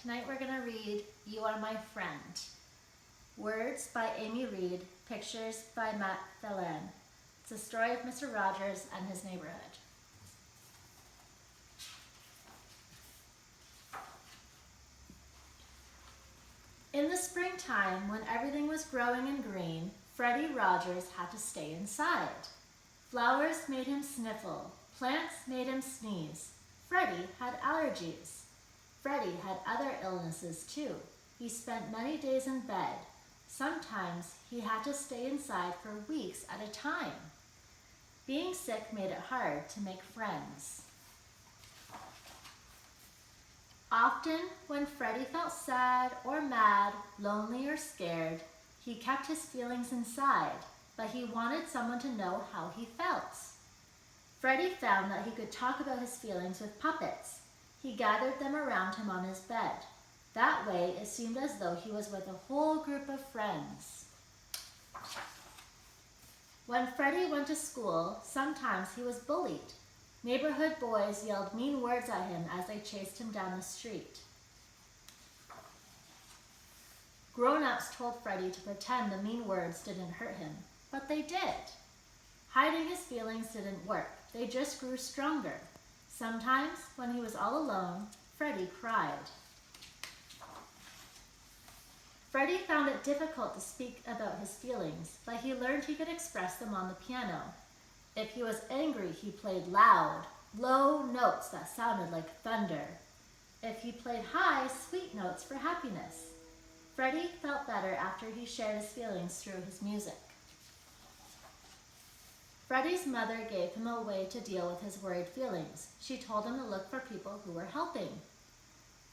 Tonight we're going to read You Are My Friend. Words by Amy Reed, pictures by Matt Phelan. It's a story of Mr. Rogers and his neighborhood. In the springtime, when everything was growing and green, Freddie Rogers had to stay inside. Flowers made him sniffle, plants made him sneeze. Freddie had allergies. Freddie had other illnesses too. He spent many days in bed. Sometimes he had to stay inside for weeks at a time. Being sick made it hard to make friends. Often, when Freddie felt sad or mad, lonely or scared, he kept his feelings inside, but he wanted someone to know how he felt. Freddie found that he could talk about his feelings with puppets. He gathered them around him on his bed. That way, it seemed as though he was with a whole group of friends. When Freddie went to school, sometimes he was bullied. Neighborhood boys yelled mean words at him as they chased him down the street. Grown-ups told Freddie to pretend the mean words didn't hurt him, but they did. Hiding his feelings didn't work. They just grew stronger. Sometimes, when he was all alone, Freddie cried. Freddie found it difficult to speak about his feelings, but he learned he could express them on the piano. If he was angry, he played loud, low notes that sounded like thunder. If he played high, sweet notes for happiness. Freddie felt better after he shared his feelings through his music. Freddie's mother gave him a way to deal with his worried feelings. She told him to look for people who were helping.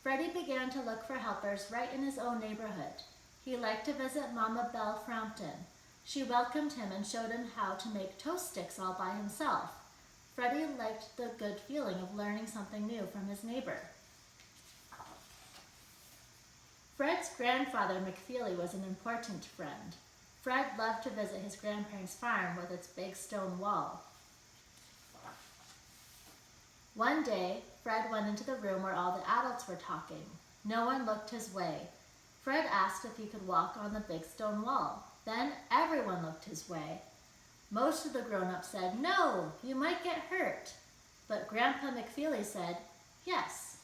Freddie began to look for helpers right in his own neighborhood. He liked to visit Mama Belle Frampton. She welcomed him and showed him how to make toast sticks all by himself. Freddie liked the good feeling of learning something new from his neighbor. Fred's grandfather, McFeely, was an important friend. Fred loved to visit his grandparents' farm with its big stone wall. One day, Fred went into the room where all the adults were talking. No one looked his way. Fred asked if he could walk on the big stone wall. Then everyone looked his way. Most of the grown-ups said, "No, you might get hurt." But Grandpa McFeely said, "Yes."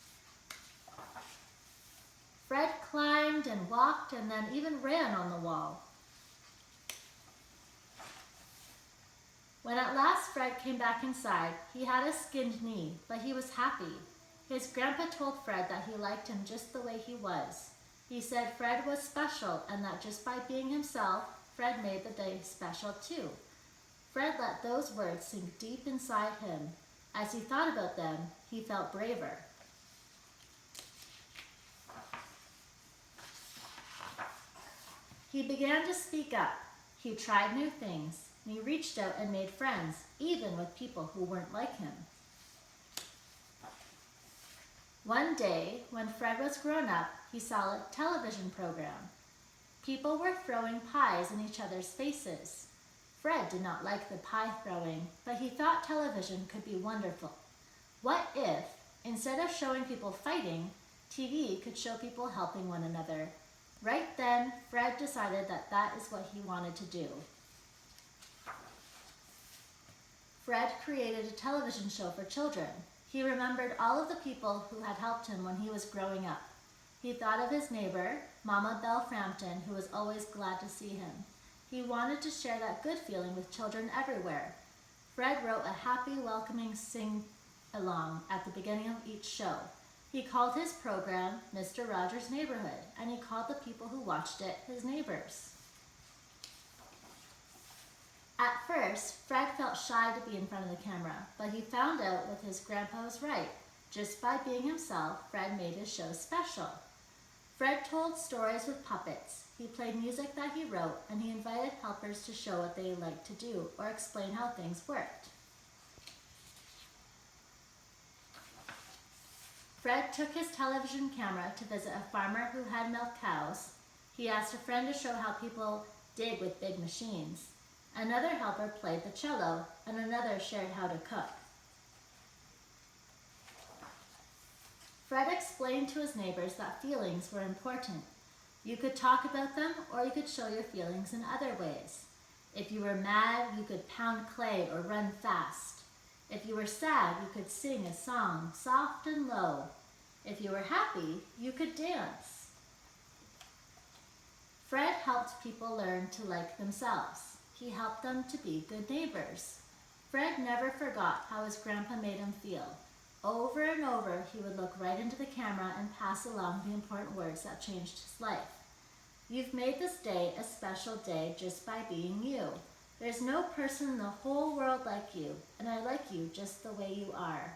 Fred climbed and walked and then even ran on the wall. When at last Fred came back inside, he had a skinned knee, but he was happy. His grandpa told Fred that he liked him just the way he was. He said Fred was special and that just by being himself, Fred made the day special too. Fred let those words sink deep inside him. As he thought about them, he felt braver. He began to speak up. He tried new things. And he reached out and made friends, even with people who weren't like him. One day, when Fred was grown up, he saw a television program. People were throwing pies in each other's faces. Fred did not like the pie throwing, but he thought television could be wonderful. What if, instead of showing people fighting, TV could show people helping one another? Right then, Fred decided that that is what he wanted to do. Fred created a television show for children. He remembered all of the people who had helped him when he was growing up. He thought of his neighbor, Mama Belle Frampton, who was always glad to see him. He wanted to share that good feeling with children everywhere. Fred wrote a happy, welcoming sing-along at the beginning of each show. He called his program Mr. Rogers' Neighborhood, and he called the people who watched it his neighbors. At first, Fred felt shy to be in front of the camera, but he found out with his grandpa was right. Just by being himself, Fred made his show special. Fred told stories with puppets. He played music that he wrote, and he invited helpers to show what they liked to do or explain how things worked. Fred took his television camera to visit a farmer who had milk cows. He asked a friend to show how people dig with big machines. Another helper played the cello, and another shared how to cook. Fred explained to his neighbors that feelings were important. You could talk about them, or you could show your feelings in other ways. If you were mad, you could pound clay or run fast. If you were sad, you could sing a song, soft and low. If you were happy, you could dance. Fred helped people learn to like themselves. He helped them to be good neighbors. Fred never forgot how his grandpa made him feel. Over and over, he would look right into the camera and pass along the important words that changed his life. You've made this day a special day just by being you. There's no person in the whole world like you, and I like you just the way you are.